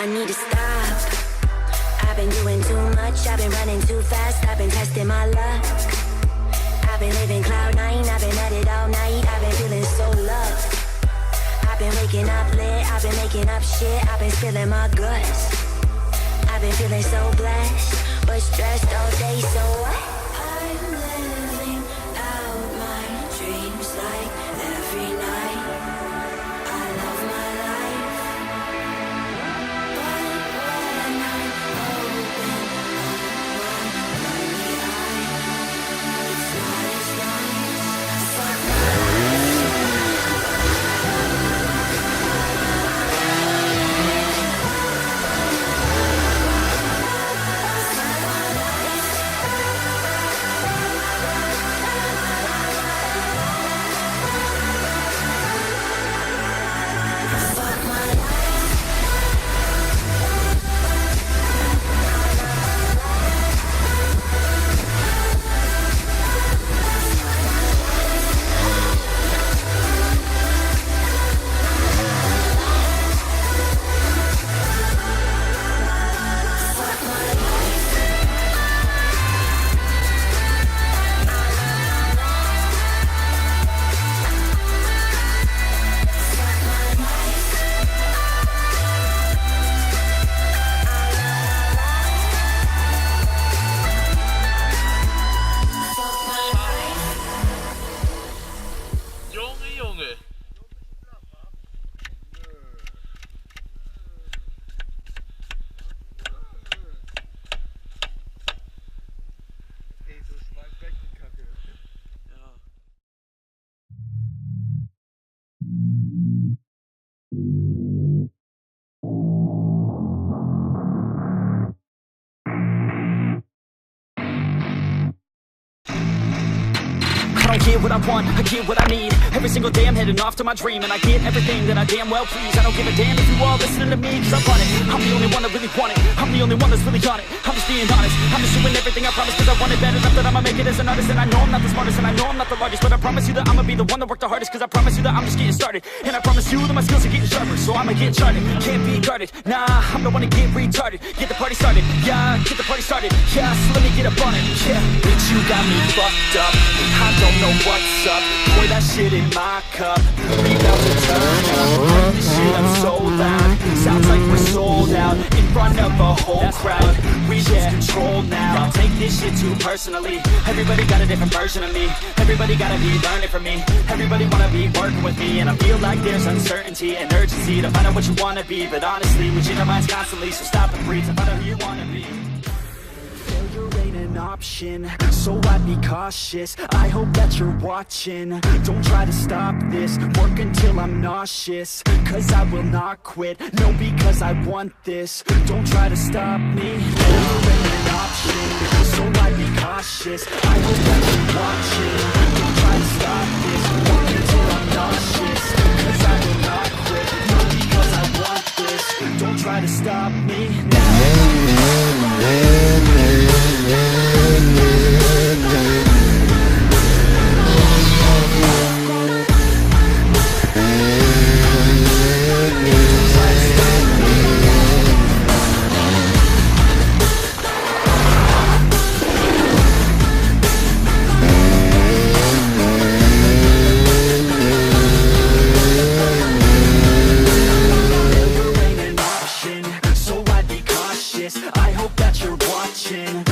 I need to stop. I've been doing too much, I've been running too fast, I've been testing my luck. I've been living cloud nine, I've been at it all night, I've been feeling so loved. I've been waking up lit, I've been making up shit, I've been spilling my guts. I've been feeling so blessed, but stressed all day, so what? I'm living out my dreams like every night. I love my life. But when I open up my lonely eye, it's not as nice. Fuck my I don't get what I want, I get what I need. Every single day I'm heading off to my dream, and I get everything that I damn well please. I don't give a damn if you all listening to me, cause I want it. I'm the only one that really want it, I'm the only one that's really on it. I'm just being honest, I'm just doing everything I promise, cause I want it bad enough that I'ma make it as an artist. And I know I'm not the smartest, and I know I'm not the largest, but I promise you that I'ma be the one that worked the hardest. Cause I promise you that I'm just getting started, and I promise you that my skills are getting sharper. So I'ma get charted, can't be guarded. Nah, I'm the one to get retarded. Get the party started, yeah, get the party started. Yeah, so let me get up on it, yeah. Bitch, you got me fucked up, I don't know what's up. Boy, that shit in my cup, we about to turn up. This shit up so loud, sounds like we're sold out in front of a whole crowd. We lose control now, don't take this shit too personally. Everybody got a different version of me, everybody gotta be learning from me. Everybody wanna be working with me, and I feel like there's uncertainty and urgency to find out what you wanna be. But honestly, we change our minds constantly, so stop and breathe and find out who you wanna be. Failure ain't an option, so I'd be cautious. I hope that you're watching, don't try to stop this. Work until I'm nauseous, cause I will not quit. No, because I want this, don't try to stop me. Failure ain't an option, so I'd be cautious. I hope that you're watching, don't try to stop this. Work until I'm nauseous, cause I will not quit. No, because I want this, don't try to stop me now. I hope that you're watching,